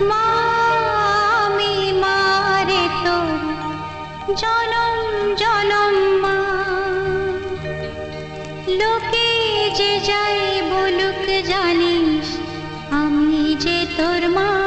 মা আমি মারে তোর জনম জনম মা। লোকে যে যাই বলুক জানিস আমি যে তোর মা।